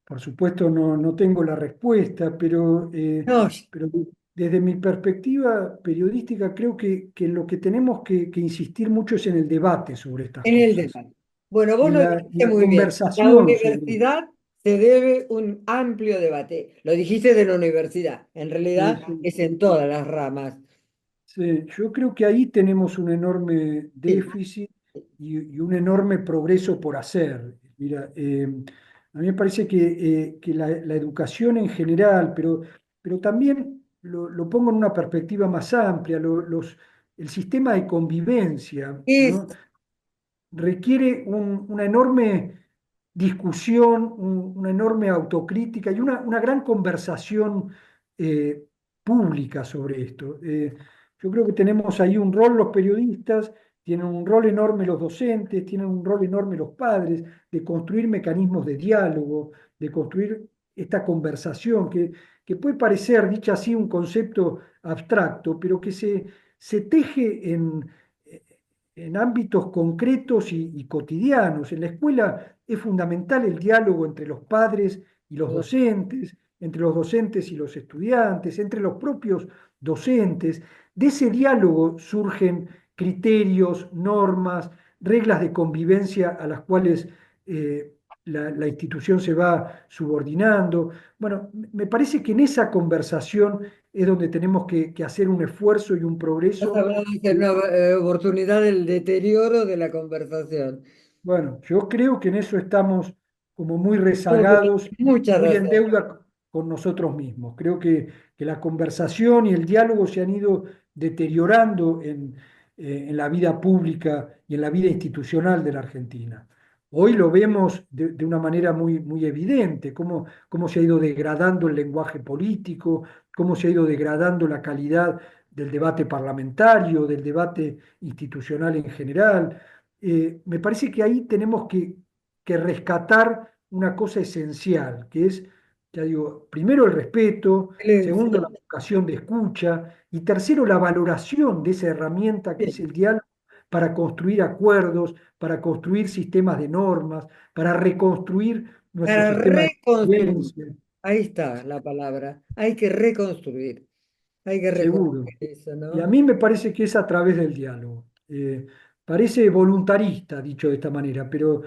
por supuesto, no tengo la respuesta, No, pero desde mi perspectiva periodística creo que lo que tenemos que insistir mucho es en el debate sobre estas en el cosas debate. Bueno, y vos lo y dijiste la muy bien. La conversación sobre esto. universidad se debe un amplio debate. Lo dijiste de la universidad. En Sí, realidad sí. es en todas las ramas. Sí, yo creo que ahí tenemos un enorme Sí. déficit y un enorme progreso por hacer. Mira, a mí me parece que la educación en general, pero también lo pongo en una perspectiva más amplia, el sistema de convivencia, Es ¿no? Requiere una enorme discusión, una enorme autocrítica y una gran conversación eh, pública sobre esto. Yo creo que tenemos ahí un rol los periodistas, tienen un rol enorme los docentes, tienen un rol enorme los padres, de construir mecanismos de diálogo, de construir esta conversación que puede parecer, dicha así, un concepto abstracto, pero que se teje en ámbitos concretos y cotidianos. En la escuela es fundamental el diálogo entre los padres y los docentes, entre los docentes y los estudiantes, entre los propios docentes. De ese diálogo surgen criterios, normas, reglas de convivencia a las cuales la institución se va subordinando. Bueno, me parece que en esa conversación es donde tenemos que hacer un esfuerzo y un Estás progreso. hablando de una oportunidad del deterioro de la conversación. Bueno, yo creo que en eso estamos como muy Creo que rezagados, tienes mucha muy en razón. deuda con nosotros mismos. Creo que la conversación y el diálogo se han ido deteriorando en la vida pública y en la vida institucional de la Argentina. Hoy lo vemos de una manera muy evidente, cómo se ha ido degradando el lenguaje político, cómo se ha ido degradando la calidad del debate parlamentario, del debate institucional en general. Me parece que ahí tenemos que rescatar una cosa esencial, que es, ya digo, primero el respeto, Silencio. segundo la vocación de escucha y tercero la valoración de esa herramienta que es Sí. el diálogo para construir acuerdos, para construir sistemas de normas, para reconstruir nuestro Para sistema de reconstruir. convivencia. Ahí está la palabra. Hay que reconstruir. Hay que Seguro. reconstruir eso, Y a ¿no? mí me parece que es a través del diálogo. Parece voluntarista, dicho de esta manera, pero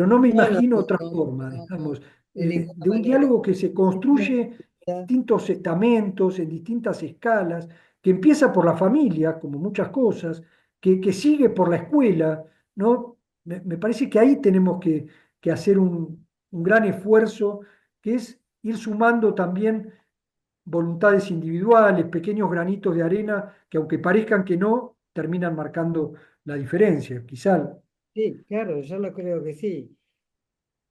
no me No, no, imagino no, otra no, forma, no, no, digamos, de ninguna de un manera. diálogo que se construye en distintos estamentos, en distintas escalas, que empieza por la familia, como muchas cosas, que sigue por la escuela, ¿no? Me parece que ahí tenemos que hacer un gran esfuerzo, que es ir sumando también voluntades individuales, pequeños granitos de arena que aunque parezcan que no, terminan marcando la diferencia. Quizá, Sí, claro, yo lo creo que sí.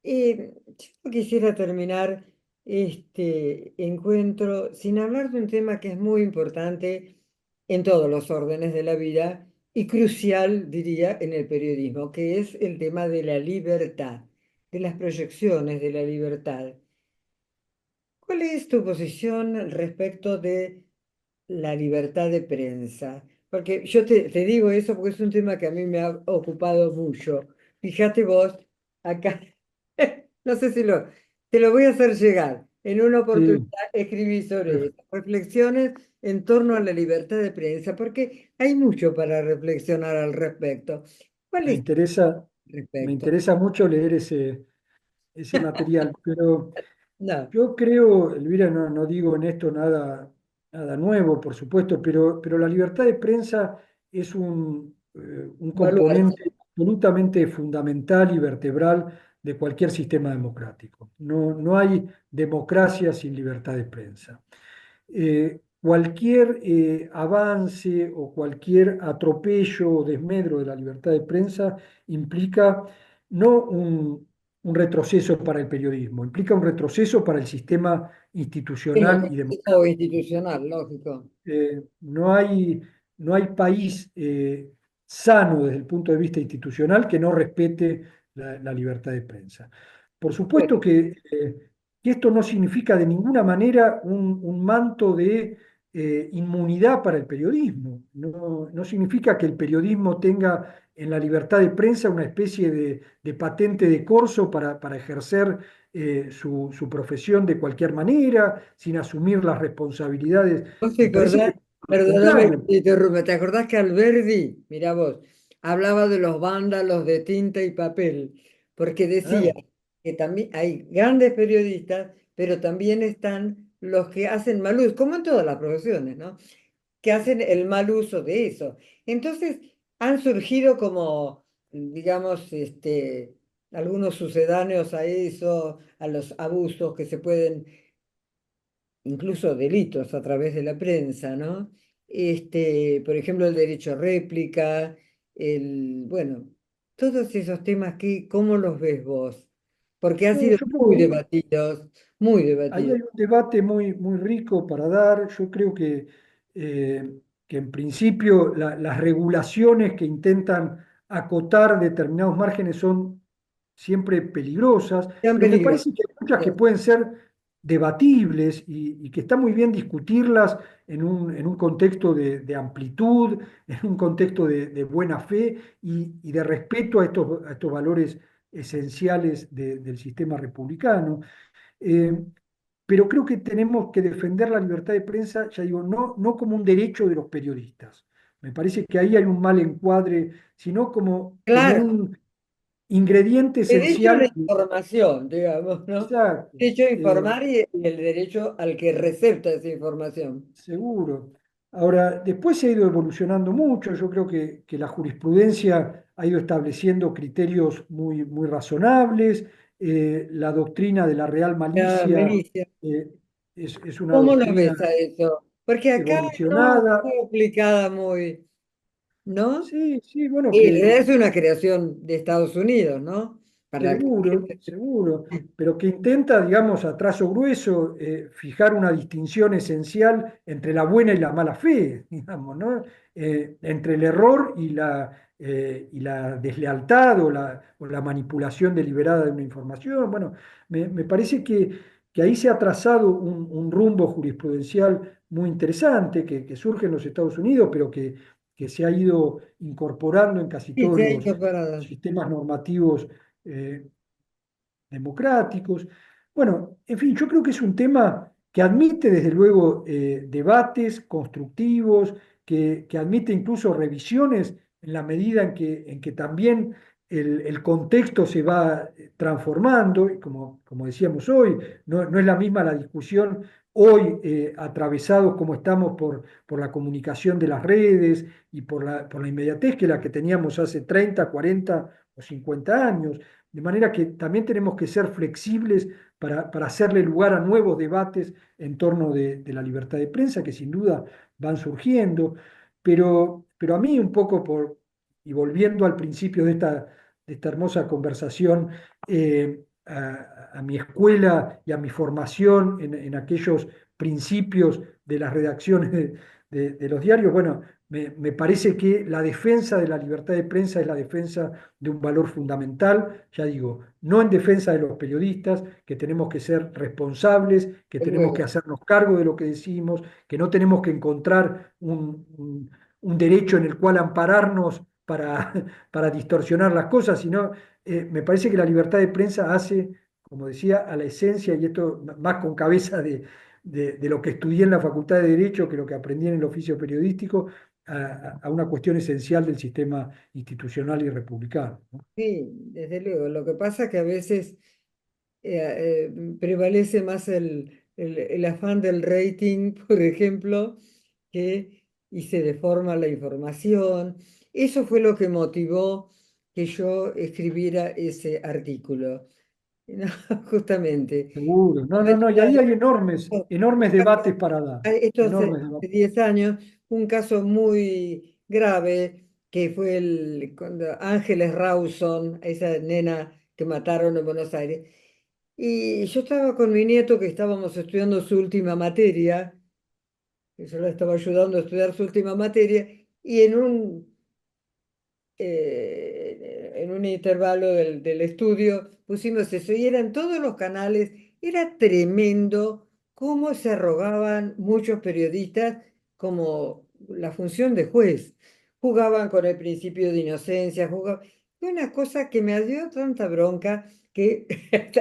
Yo quisiera terminar este encuentro sin hablar de un tema que es muy importante en todos los órdenes de la vida y crucial, diría, en el periodismo, que es el tema de la libertad, de las proyecciones de la libertad. ¿Cuál es tu posición respecto de la libertad de prensa? Porque yo te digo eso porque es un tema que a mí me ha ocupado mucho. Fíjate vos, acá, no sé si te lo voy a hacer llegar. En una oportunidad sí, escribí sobre me, eso, reflexiones en torno a la libertad de prensa, porque hay mucho para reflexionar al respecto. ¿Cuál me es tu interesa, me respecto? interesa mucho leer ese material, pero No, yo creo, Elvira, no digo en esto nada nada nuevo, por supuesto, pero la libertad de prensa es un Baluarte. componente absolutamente fundamental y vertebral de cualquier sistema democrático. No hay democracia sin libertad de prensa. Cualquier avance o cualquier atropello o desmedro de la libertad de prensa implica no un retroceso para el periodismo, implica un retroceso para el sistema Sí, institucional y o democrático. institucional, lógico. No hay, no hay país sano desde el punto de vista institucional que no respete la libertad de prensa. Por supuesto Bueno, que esto no significa de ninguna manera un manto de inmunidad para el periodismo. No significa que el periodismo tenga en la libertad de prensa una especie de patente de corso para ejercer su profesión de cualquier manera, sin asumir las responsabilidades. ¿vos te Me parece acordás? que lo Perdóname que contrario. te interrumpa. ¿Te acordás que Alberdi, mira vos, hablaba de los vándalos de tinta y papel? Porque decía Ah, que también hay grandes periodistas, pero también están los que hacen mal uso, como en todas las profesiones, ¿no? Que hacen el mal uso de eso. Entonces, han surgido como, digamos, algunos sucedáneos a eso, a los abusos que se pueden, incluso delitos a través de la prensa, ¿no? Por ejemplo, el derecho a réplica, bueno, todos esos temas que, ¿cómo los ves vos? Porque han no, sido yo creo que muy debatidos, muy ahí debatidos. hay un debate muy rico para dar. Yo creo que en principio las regulaciones que intentan acotar determinados márgenes son siempre peligrosas, Sean pero me peligrosos. parece que hay muchas que pueden ser debatibles y que está muy bien discutirlas en un contexto de amplitud, en un contexto de buena fe y de respeto a estos valores esenciales del sistema republicano. Eh, pero creo que tenemos que defender la libertad de prensa, ya digo, no como un derecho de los periodistas. Me parece que ahí hay un mal encuadre, sino como Claro, un ingrediente derecho a la esencial. información, digamos, ¿no? Exacto, Derecho a eh, informar y el derecho al que recepta esa información. seguro. Ahora, después se ha ido evolucionando mucho. Yo creo que la jurisprudencia ha ido estableciendo criterios muy razonables. La doctrina de la real La malicia milicia. eh, es una ¿Cómo lo doctrina ves a eso? Porque acá no evolucionada. fue aplicada muy, ¿no? Sí, sí, bueno, Y en que realidad es una creación de Estados Unidos, ¿no? Para que... seguro, pero que intenta, digamos, a trazo grueso, fijar una distinción esencial entre la buena y la mala fe, digamos, ¿no? Entre el error y la deslealtad o la manipulación deliberada de una información. Bueno, me parece que ahí se ha trazado un rumbo jurisprudencial muy interesante que surge en los Estados Unidos, pero que se ha ido incorporando en casi Sí, todos se ha los incorporado. sistemas normativos eh, democráticos. Bueno, en fin, yo creo que es un tema que admite desde luego debates constructivos, que admite incluso revisiones en la medida en que también el contexto se va transformando, y como decíamos hoy, no es la misma la discusión hoy atravesados como estamos por la comunicación de las redes y por la inmediatez que la que teníamos hace 30, 40 o 50 años. De manera que también tenemos que ser flexibles para hacerle lugar a nuevos debates en torno de la libertad de prensa, que sin duda van surgiendo. Pero a mí un poco y volviendo al principio de esta hermosa conversación, a mi escuela y a mi formación en aquellos principios de las redacciones de los diarios, bueno, me parece que la defensa de la libertad de prensa es la defensa de un valor fundamental, ya digo, no en defensa de los periodistas, que tenemos que ser responsables, que Desde tenemos luego. que hacernos cargo de lo que decimos, que no tenemos que encontrar un derecho en el cual ampararnos para distorsionar las cosas, sino me parece que la libertad de prensa hace, como decía, a la esencia, y esto más con cabeza de lo que estudié en la Facultad de Derecho que lo que aprendí en el oficio periodístico, a una cuestión esencial del sistema institucional y republicano, ¿no? Sí, desde luego. Lo que pasa es que a veces prevalece más el afán del rating, por ejemplo, y se deforma la información. Eso fue lo que motivó que yo escribiera ese artículo. No, justamente. Seguro. No, no, no. Y ahí hay enormes, enormes debates para dar. Esto Enormes hace debates. 10 años, un caso muy grave que fue cuando Ángeles Rawson, esa nena que mataron en Buenos Aires. Y yo estaba con mi nieto que estábamos estudiando su última materia, que yo le estaba ayudando a estudiar su última materia, y en un intervalo del estudio pusimos eso y eran todos los canales, era tremendo cómo se arrogaban muchos periodistas como la función de juez. Jugaban con el principio de inocencia, jugaban. Fue una cosa que me dio tanta bronca que,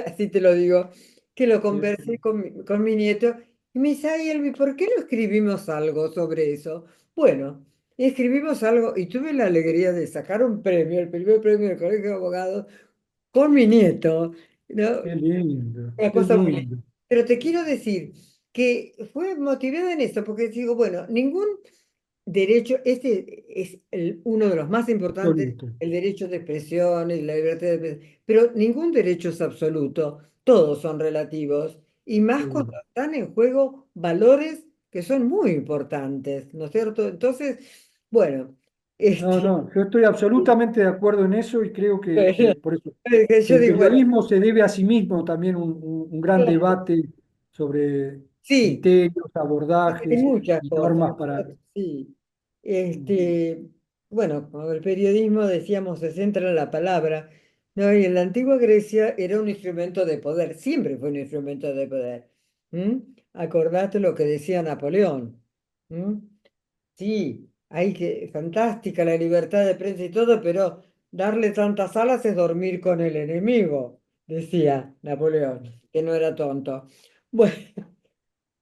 así te lo digo, que lo Sí, conversé sí. con mi nieto y me dice, ay, Elvi, ¿por qué no escribimos algo sobre eso? Bueno. Y escribimos algo y tuve la alegría de sacar un premio, el primer premio del Colegio de Abogados, con mi nieto, ¿no? Qué lindo, Una qué cosa muy linda. lindo. Pero te quiero decir que fue motivada en esto, porque digo, bueno, ningún derecho, este es uno de los más importantes, Absoluto. el derecho de expresión y la libertad de expresión, pero ningún derecho es absoluto, todos son relativos, y más cuando Seguro. están en juego valores que son muy importantes, ¿no es cierto? Entonces, bueno, No, este, no, yo estoy absolutamente de acuerdo en eso y creo que bueno, por eso, que yo el digo, bueno, periodismo se debe a sí mismo también un gran claro, debate sobre sí. criterios, Hay abordajes muchas y cosas, normas para... sí. Mm, Bueno, como el periodismo, decíamos, se centra en la palabra, ¿no? Y en la antigua Grecia era un instrumento de poder, siempre fue un instrumento de poder. ¿M? Acordate lo que decía Napoleón. ¿M? Sí, fantástica la libertad de prensa y todo, pero darle tantas alas es dormir con el enemigo, decía Napoleón, que no era tonto. Bueno.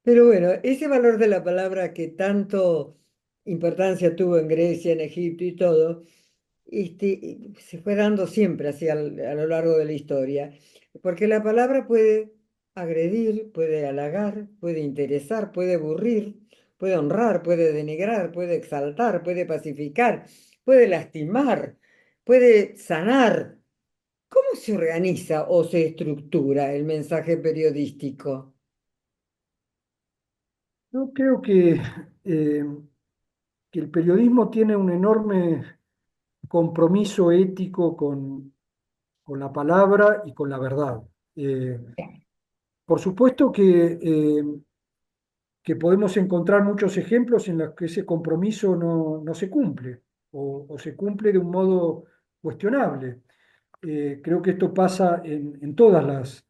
Pero bueno, ese valor de la palabra que tanto importancia tuvo en Grecia, en Egipto y todo, se fue dando siempre así a lo largo de la historia. Porque la palabra puede agredir, puede halagar, puede interesar, puede aburrir, puede honrar, puede denigrar, puede exaltar, puede pacificar, puede lastimar, puede sanar. ¿Cómo se organiza o se estructura el mensaje periodístico? Yo creo eh, que el periodismo tiene un enorme compromiso ético con la palabra y con la verdad. Eh, por supuesto que podemos encontrar muchos ejemplos en los que ese compromiso no se cumple o se cumple de un modo cuestionable. Creo que esto pasa en todas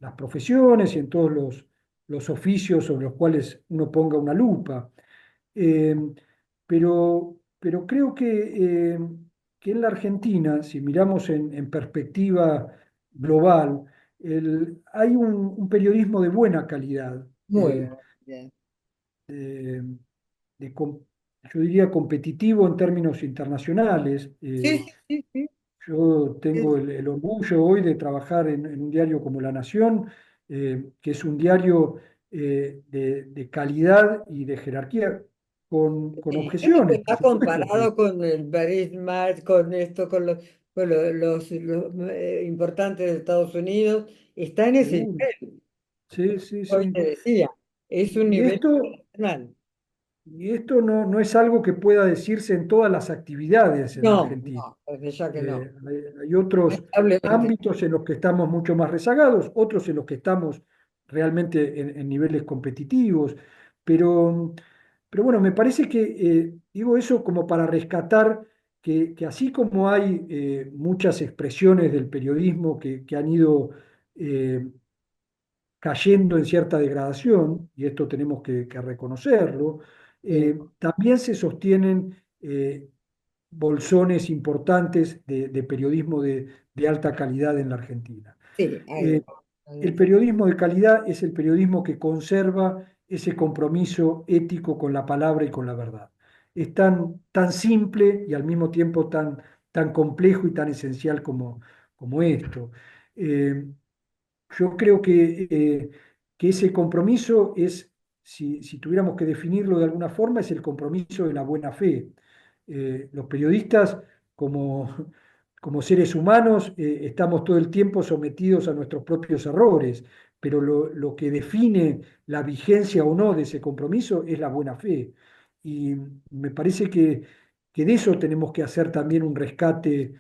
las profesiones y en todos los oficios sobre los cuales uno ponga una lupa. Eh, pero creo que en la Argentina, si miramos en perspectiva global, hay un periodismo de buena calidad. Muy bien. De, de com- yo diría competitivo en términos internacionales. Sí, sí, sí, sí. Yo tengo Es- el orgullo hoy de trabajar en un diario como La Nación, que es un diario de calidad y de jerarquía, con Eso objeciones, por está supuesto, pero comparado con el Paris Match, con esto, con los importantes de Estados Unidos, está en ese seguro. nivel. Sí, sí, Hoy sí. te decía, es un Y nivel esto, internacional. y esto no es algo que pueda decirse en todas las actividades en la No, Argentina. no, desde ya que no. Hay otros Lamentablemente. ámbitos en los que estamos mucho más rezagados, otros en los que estamos realmente en niveles competitivos, pero, pero bueno, me parece que digo eso como para rescatar que así como hay muchas expresiones del periodismo que han ido eh, cayendo en cierta degradación, y esto tenemos que reconocerlo, Sí, también se sostienen bolsones importantes de periodismo de alta calidad en la Argentina. sí, Eh, el hay. periodismo de calidad es el periodismo que conserva ese compromiso ético con la palabra y con la verdad. Es tan simple y al mismo tiempo tan complejo y tan esencial como esto. Eh, yo creo que que ese compromiso es, si tuviéramos que definirlo de alguna forma, es el compromiso de la buena fe. Los periodistas, como, como seres humanos, estamos todo el tiempo sometidos a nuestros propios errores, pero lo que define la vigencia o no de ese compromiso es la buena fe. Y me parece que de eso tenemos que hacer también un rescate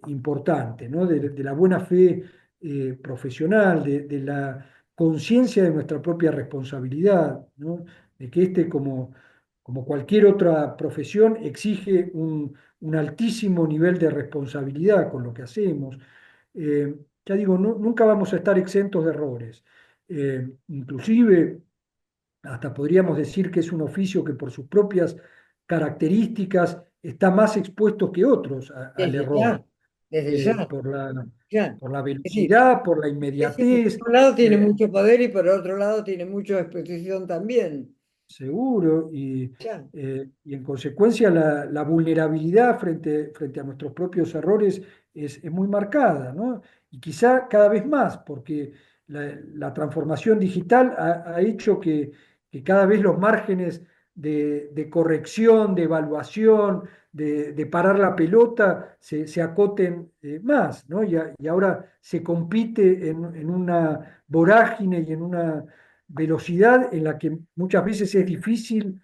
importante, ¿no? De la buena fe profesional, de la conciencia de nuestra propia responsabilidad, ¿no? De que como cualquier otra profesión, exige un altísimo nivel de responsabilidad con lo que hacemos. Ya digo, nunca vamos a estar exentos de errores. Inclusive, hasta podríamos decir que es un oficio que por sus propias características está más expuesto que otros al Desde error, ya, desde ya, por ya. por la Es decir, velocidad, por la por inmediatez. un lado tiene eh, mucho poder y por otro lado tiene mucha exposición también. Seguro, Ya. y en consecuencia la vulnerabilidad frente a nuestros propios errores es muy marcada, ¿no? Y quizá cada vez más, porque la transformación digital ha hecho que cada vez los márgenes de corrección, de evaluación, de parar la pelota se acoten más, ¿no? Y ahora se compite en una vorágine y en una velocidad en la que muchas veces es difícil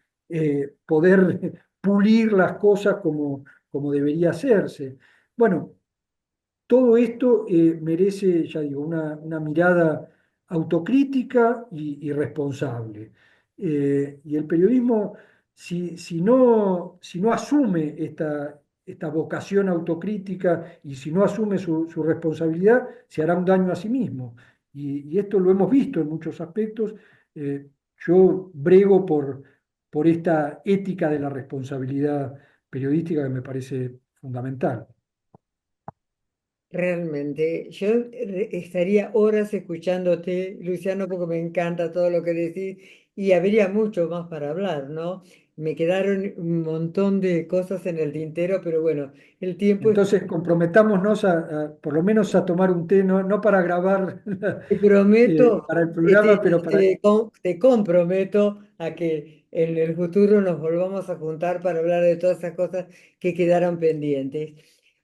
poder pulir las cosas como debería hacerse. Bueno, todo esto merece, ya digo, una mirada autocrítica y responsable. Y el periodismo, si no asume esta vocación autocrítica y si no asume su responsabilidad, se hará un daño a sí mismo. Y esto lo hemos visto en muchos aspectos. Yo brego por esta ética de la responsabilidad periodística que me parece fundamental. Realmente, yo estaría horas escuchándote, Luciano, porque me encanta todo lo que decís y habría mucho más para hablar, ¿no? Me quedaron un montón de cosas en el tintero, pero bueno, el tiempo es... Entonces, comprometámonos por lo menos a tomar un té, no para grabar Te prometo, para el programa, pero para... te comprometo a que en el futuro nos volvamos a juntar para hablar de todas esas cosas que quedaron pendientes.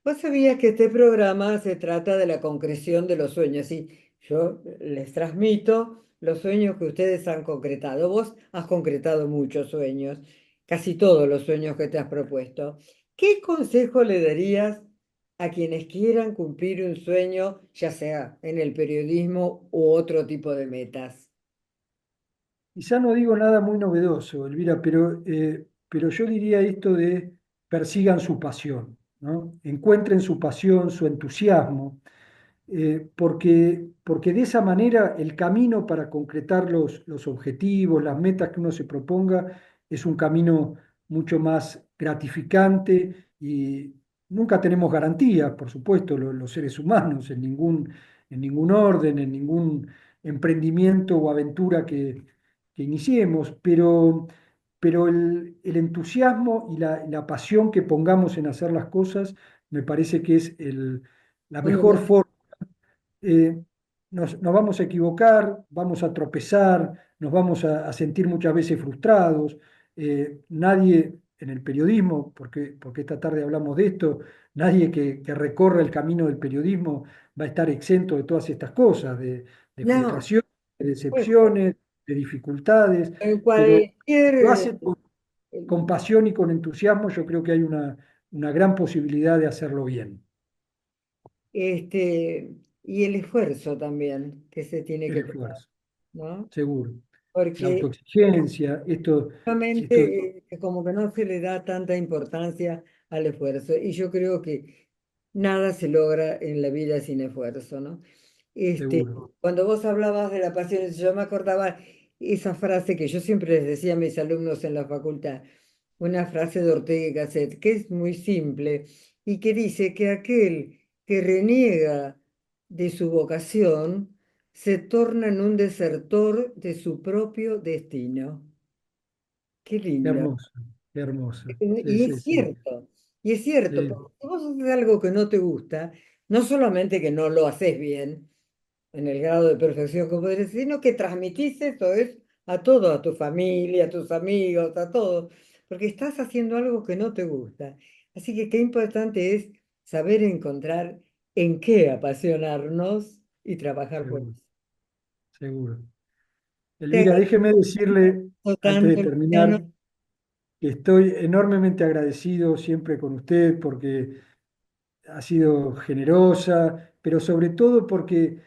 ¿Vos sabías que este programa se trata de la concreción de los sueños? Sí, yo les transmito los sueños que ustedes han concretado. Vos has concretado muchos sueños, casi todos los sueños que te has propuesto. ¿Qué consejo le darías a quienes quieran cumplir un sueño, ya sea en el periodismo u otro tipo de metas? Quizá no digo nada muy novedoso, Elvira, pero yo diría esto de persigan su pasión, ¿no? Encuentren su pasión, su entusiasmo, porque de esa manera el camino para concretar los objetivos, las metas que uno se proponga, es un camino mucho más gratificante y nunca tenemos garantías, por supuesto, los seres humanos, en ningún orden, en ningún emprendimiento o aventura que iniciemos, pero el entusiasmo y la pasión que pongamos en hacer las cosas me parece que es la mejor Fundamental. forma. eh, nos vamos a equivocar, vamos a tropezar, nos vamos a sentir muchas veces frustrados. Nadie en el periodismo, porque esta tarde hablamos de esto, nadie que recorra el camino del periodismo va a estar exento de todas estas cosas, de No, frustraciones, de pues, decepciones, de dificultades, en pero cualquier, lo hace con pasión y con entusiasmo, yo creo que hay una gran posibilidad de hacerlo bien. y el esfuerzo también que se tiene El que poner, esfuerzo, ¿no? seguro. La Porque autoexigencia, esto realmente como que no se le da tanta importancia al esfuerzo. Y yo creo que nada se logra en la vida sin esfuerzo, ¿no? seguro. Cuando vos hablabas de la pasión, yo me acordaba esa frase que yo siempre les decía a mis alumnos en la facultad, una frase de Ortega y Gasset, que es muy simple y que dice que aquel que reniega de su vocación se torna en un desertor de su propio destino. Qué Qué lindo. hermoso, qué hermoso. Sí, Y sí, es sí. cierto, y es cierto, Sí, porque si vos haces algo que no te gusta, no solamente que no lo haces bien, en el grado de perfección como eres, sino que transmitís eso es a todo, a tu familia, a tus amigos, a todos, porque estás haciendo algo que no te gusta. Así que qué importante es saber encontrar en qué apasionarnos y trabajar por Seguro, eso. seguro. Te Elvira, déjeme decirle, agradezco antes de tanto, Luciano. terminar, que estoy enormemente agradecido siempre con usted porque ha sido generosa, pero sobre todo porque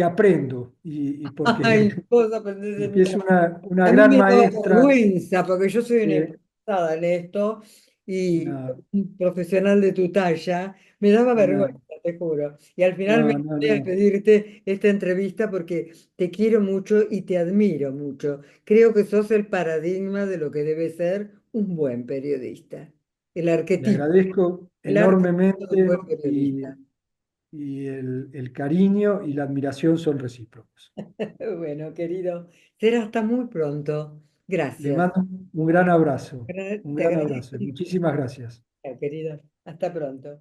aprendo y Ay, porque, vos aprendés de mí porque es también. una A mí gran me daba maestra. vergüenza porque yo soy una eh, improvisada en esto y no, un profesional de tu talla me daba vergüenza, no, te juro. Y al final me no, no, voy a no. pedirte esta entrevista porque te quiero mucho y te admiro mucho. Creo que sos el paradigma de lo que debe ser un buen periodista, el Le arquetipo, agradezco el arquetipo de un enormemente buen periodista. y el cariño y la admiración son recíprocos. Bueno, querido, será hasta muy pronto. Le Gracias. mando un gran abrazo, un Te gran agradezco, abrazo. Muchísimas gracias. querido. Hasta pronto.